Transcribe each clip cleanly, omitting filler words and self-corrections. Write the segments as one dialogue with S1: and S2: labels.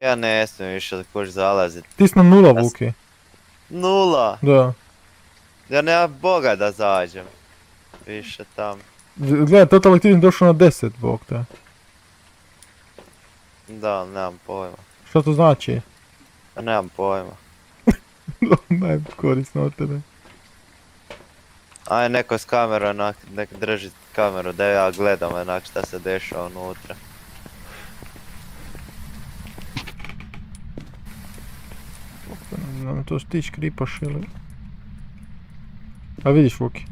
S1: Ja ne smijem više kuć zalazit.
S2: Ti si na 0, Vuki.
S1: 0!
S2: Da.
S1: Ja nema boga da zađem. Više tam.
S2: Gledaj, Total Activity došao na 10, bog te.
S1: Da, nemam pojma.
S2: Što to znači?
S1: Ja nemam pojma.
S2: Najkorisno od tebe.
S1: Aj neko s kamerom nek drži kameru da ja gledam onak šta se dešava unutra.
S2: Ne znam, to ti škripaš ili... A vidiš, Vuki.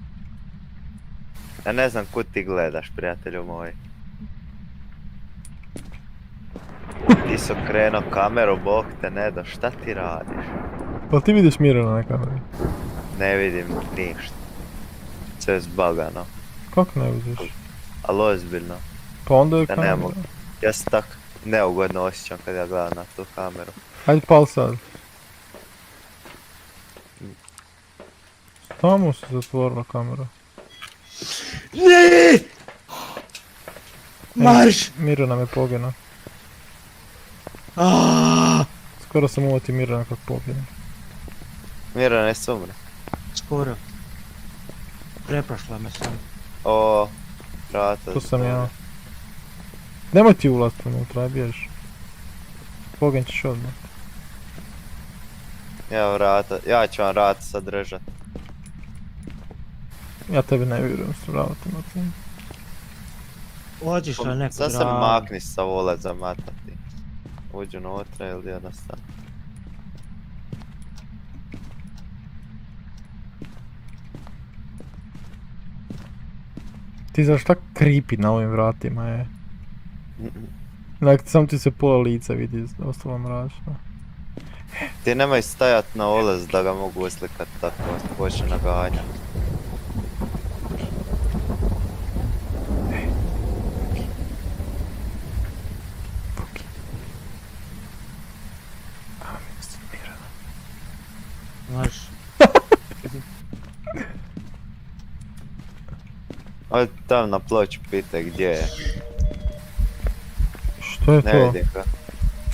S1: Ja ne znam kud ti gledaš, prijatelju moj. Ti si okrenuo kameru, bog te ne da, šta ti radiš?
S2: Pa ti vidiš Mirana na kameri?
S1: Ne vidim ništa. Sve je zbagano.
S2: Kako ne vidiš?
S1: Ali ozbiljno.
S2: Pa onda je
S1: Ja ne
S2: kamera.
S1: mogu. Ja se tak neugodno osjećam kad ja gledam na tu kameru.
S2: Hajde pal sad. Tamo se zatvorila kamera.
S3: Ne! Marš!
S2: Mirana me pogina.
S3: Aaaa!
S2: Skoro sam uvati Mirana kak pogine.
S1: Mira ne sumre.
S3: Skoro. Preprošla me sam.
S1: O, vrata.
S2: To sam ja. Nemoj ti ulazit unutra, aj bjež. Pogin ćeš odmah.
S1: Ja vrata, ja ću vam vrata sad držat.
S2: Ja tebi ne vjerujem s vratima tim.
S3: Otišla neko
S1: Sad se
S3: drago.
S1: makni sa ulaza matati. Uđu unutra ili jednostavno.
S2: Ti znaš tak creepy na ovim vratima je. Dakle, sam ti se pola lica vidi, ostalo mračno.
S1: Ti nemoj stajat na ulaz da ga mogu uslikat tako počne naganjat.
S3: Marš.
S1: Odi tam na ploču pitaj gdje je.
S2: Što je
S1: Ne
S2: to?
S1: vidim ga.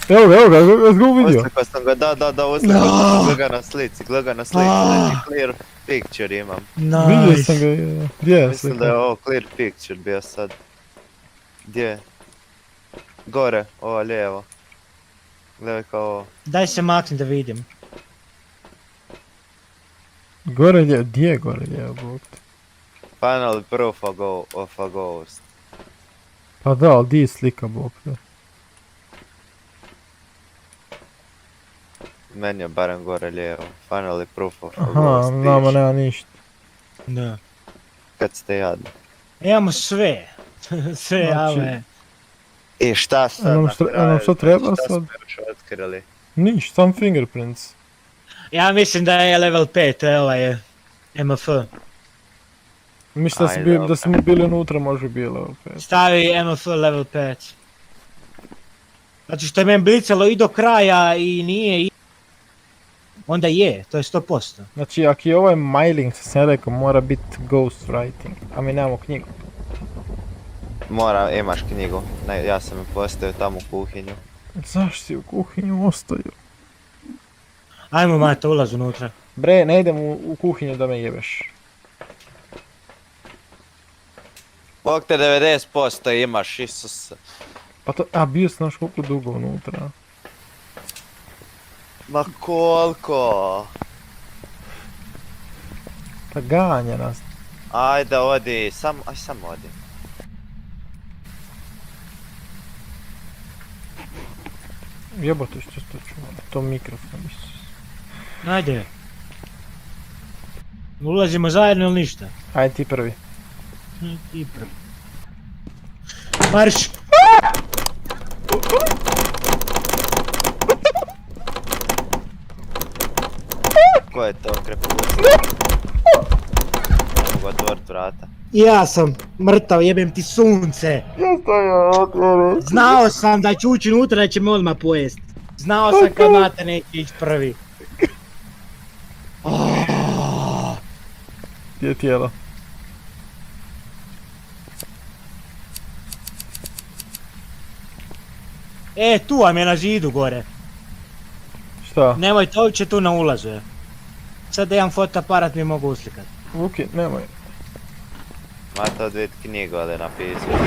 S2: Evo ga, ja ga vidio.
S1: Uslikao sam ga, da, uslikao sam ga, gleda na slici, znači clear picture imam.
S2: Vidio sam
S3: Nice.
S2: ga, je. Gdje je
S1: Mislim da
S2: slika?
S1: je ovo clear picture bio sad. Gdje je? Gore, ovo lijevo. Gledaj kao ovo.
S3: Daj se makni da vidim.
S2: Gore lijevo, gdje je gore lijevo, bog te?
S1: Final proof of a ghost.
S2: Pa da, ali di je slika, bog te?
S1: Meni je barem gore lijevo. Finally proof of a
S2: Aha,
S1: ghost.
S2: nama
S1: vidiš?
S2: nema ništa.
S3: Da.
S1: Kad ste jadni.
S3: Imamo sve. Sve,
S2: Znači-
S3: ale.
S1: I šta sad
S2: A nam
S1: na
S2: šta- a
S1: kraju?
S2: nam šta treba
S1: Šta
S2: sad?
S1: smo još otkrili?
S2: Ništa, sam fingerprints.
S3: Ja mislim da je level 5, ovaj MF.
S2: Mislim
S1: Ajde,
S2: da
S1: dobro.
S2: smo bili unutra, može bilo opet.
S3: Stavi MF level 5. Znači što je meni blicalo i do kraja i nije i... Onda je, to je 100%.
S2: Znači, ako je ovaj mailing, što sam rekao, mora biti ghostwriting, a mi nemamo knjigu.
S1: Imaš knjigu. Ne, ja sam je postavio tamo u kuhinju.
S2: Zašto si u kuhinju ostaju?
S3: Ajmo Mata, ulaz unutra.
S2: Bre, ne idem u kuhinju da me jebeš.
S1: Bog te 90% imaš, Isus.
S2: Pa to, a bio sam znaš koliko dugo unutra.
S1: Ma koliko?
S2: Pa ganja nas.
S1: Ajde odi, sam odi.
S2: Jebote što to čuo, to mikrofon, Isus.
S3: Ajde. Ulazimo zajedno ili ništa?
S2: Ajde ti prvi.
S3: Ti prvi. Marš!
S1: Ko je to krepusno? Ne mogu otvorit vrata.
S3: Ja sam mrtav, jebem ti sunce. Znao sam da ću ući unutra da će me odmah pojest. Znao sam kad Mata neće ići prvi.
S2: Gdje je tijelo?
S3: E, tu vam je na zidu gore.
S2: Šta?
S3: Nemojte, ovdje tu na ulazu je. Sad da imam fotoaparat mi mogu uslikat.
S2: Vuki, nemoj.
S1: Ma to dvije knjige ovdje napisao.